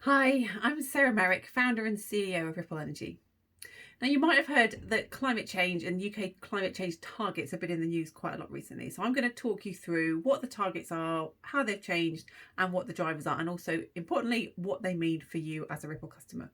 Hi, I'm Sarah Merrick, founder and CEO of Ripple Energy. Now, you might have heard that climate change and UK climate change targets have been in the news quite a lot recently. So I'm going to talk you through what the targets are, how they've changed, and what the drivers are, and also, importantly, what they mean for you as a Ripple customer.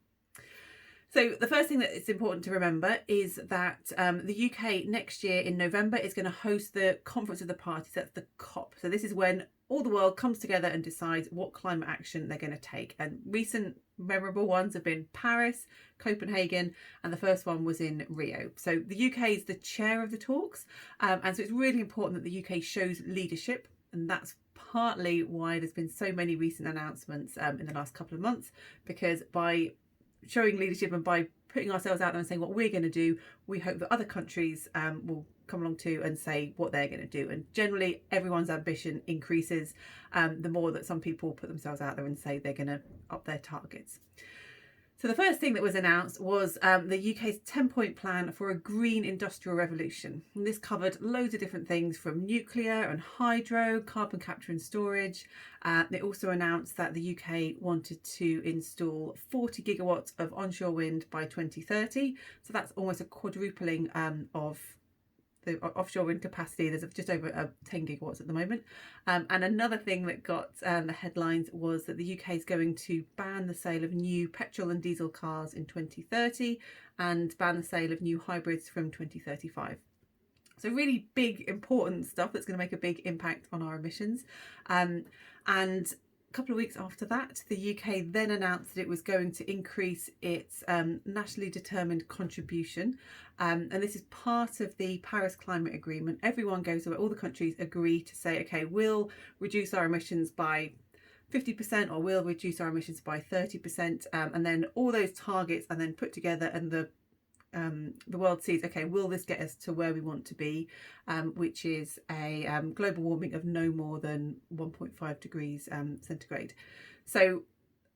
So the first thing that it's important to remember is that the UK next year in November is going to host the Conference of the Parties. That's the COP. So this is when all the world comes together and decides what climate action they're going to take. And recent memorable ones have been Paris, Copenhagen, and the first one was in Rio. So the UK is the chair of the talks. And so it's really important that the UK shows leadership. And that's partly why there's been so many recent announcements in the last couple of months, because by showing leadership and by putting ourselves out there and saying what we're going to do, we hope that other countries will come along too and say what they're going to do. And generally, everyone's ambition increases the more that some people put themselves out there and say they're going to up their targets. So the first thing that was announced was the UK's 10-point plan for a green industrial revolution. And this covered loads of different things from nuclear and hydro, carbon capture and storage. It also announced that the UK wanted to install 40 gigawatts of onshore wind by 2030. So that's almost a quadrupling of the offshore wind capacity. There's just over 10 gigawatts at the moment. And another thing that got the headlines was that the UK is going to ban the sale of new petrol and diesel cars in 2030 and ban the sale of new hybrids from 2035. So really big, important stuff that's going to make a big impact on our emissions. And a couple of weeks after that, the UK then announced that it was going to increase its nationally determined contribution. And this is part of the Paris Climate Agreement. Everyone goes away, all the countries agree to say, okay, we'll reduce our emissions by 50% or we'll reduce our emissions by 30%. And then all those targets are then put together and the world sees, okay, will this get us to where we want to be, which is a global warming of no more than 1.5 degrees centigrade. So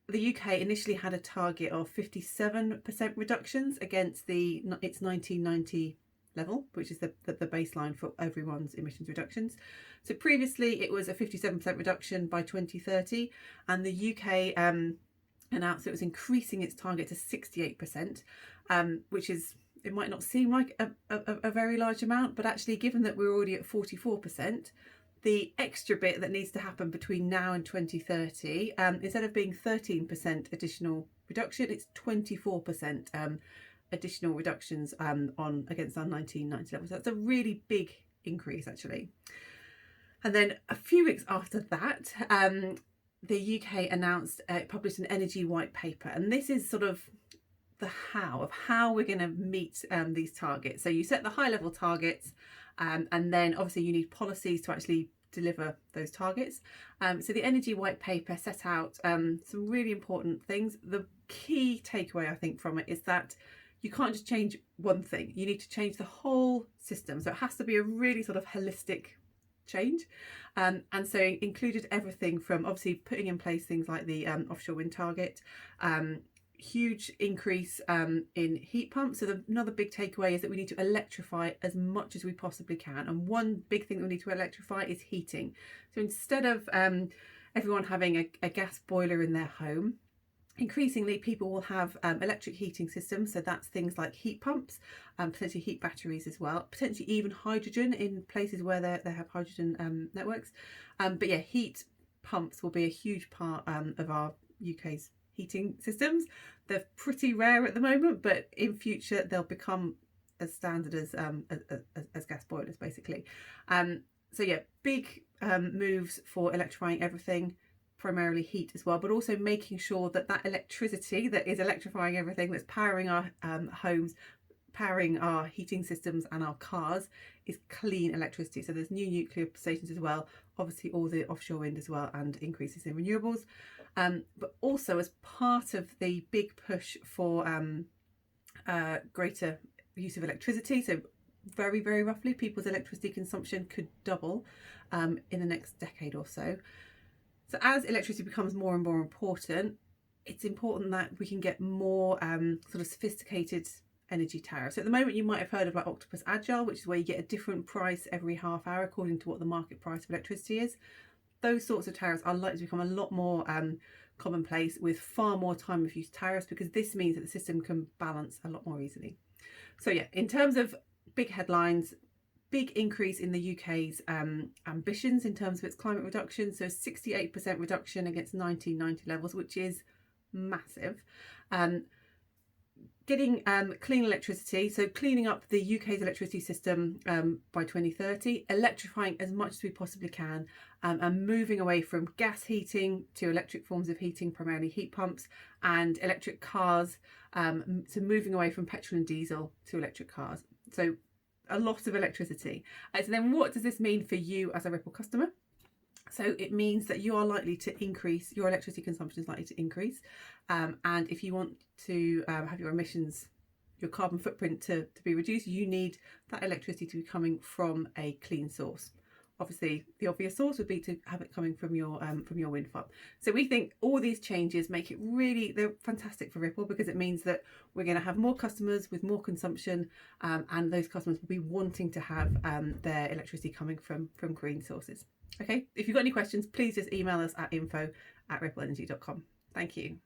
the UK initially had a target of 57% reductions against its 1990 level, which is the baseline for everyone's emissions reductions. So previously it was a 57% reduction by 2030, and the UK announced it was increasing its target to 68%, which is, it might not seem like a very large amount, but actually given that we're already at 44%, the extra bit that needs to happen between now and 2030, instead of being 13% additional reduction, it's 24% additional reductions on against our 1990 levels. So that's a really big increase actually. And then a few weeks after that, the UK announced, published an energy white paper, and this is sort of the how of how we're going to meet these targets. So you set the high level targets, and then obviously you need policies to actually deliver those targets. So the energy white paper set out some really important things. The key takeaway I think from it is that you can't just change one thing, you need to change the whole system. So it has to be a really sort of holistic change, and so it included everything from obviously putting in place things like the offshore wind target, huge increase in heat pumps. So another big takeaway is that we need to electrify as much as we possibly can, and one big thing that we need to electrify is heating. So instead of everyone having a gas boiler in their home, increasingly people will have electric heating systems. So that's things like heat pumps, potentially heat batteries as well, potentially even hydrogen in places where they have hydrogen networks. But yeah, heat pumps will be a huge part of our UK's heating systems. They're pretty rare at the moment, but in future they'll become as standard as gas boilers basically. So yeah, big moves for electrifying everything, primarily heat as well, but also making sure that that electricity that is electrifying everything, that's powering our homes, powering our heating systems and our cars, is clean electricity. So there's new nuclear stations as well, obviously all the offshore wind as well, and increases in renewables. But also as part of the big push for greater use of electricity, so very, very roughly people's electricity consumption could double in the next decade or so. So as electricity becomes more and more important, it's important that we can get more sort of sophisticated energy tariffs. So at the moment you might have heard of like Octopus Agile, which is where you get a different price every half hour according to what the market price of electricity is. Those sorts of tariffs are likely to become a lot more commonplace with far more time of use tariffs, because this means that the system can balance a lot more easily. So yeah, in terms of big headlines, big increase in the UK's ambitions in terms of its climate reduction. So 68% reduction against 1990 levels, which is massive. Getting clean electricity, so cleaning up the UK's electricity system by 2030, electrifying as much as we possibly can, and moving away from gas heating to electric forms of heating, primarily heat pumps, and electric cars, so moving away from petrol and diesel to electric cars. So a lot of electricity. So then what does this mean for you as a Ripple customer? So it means that you are likely to increase, your electricity consumption is likely to increase. And if you want to have your emissions, your carbon footprint to be reduced, you need that electricity to be coming from a clean source. Obviously, the obvious source would be to have it coming from your wind farm. So we think all these changes make it really, they're fantastic for Ripple, because it means that we're going to have more customers with more consumption, and those customers will be wanting to have their electricity coming from green sources. Okay, if you've got any questions, please just email us at info@rippleenergy.com. Thank you.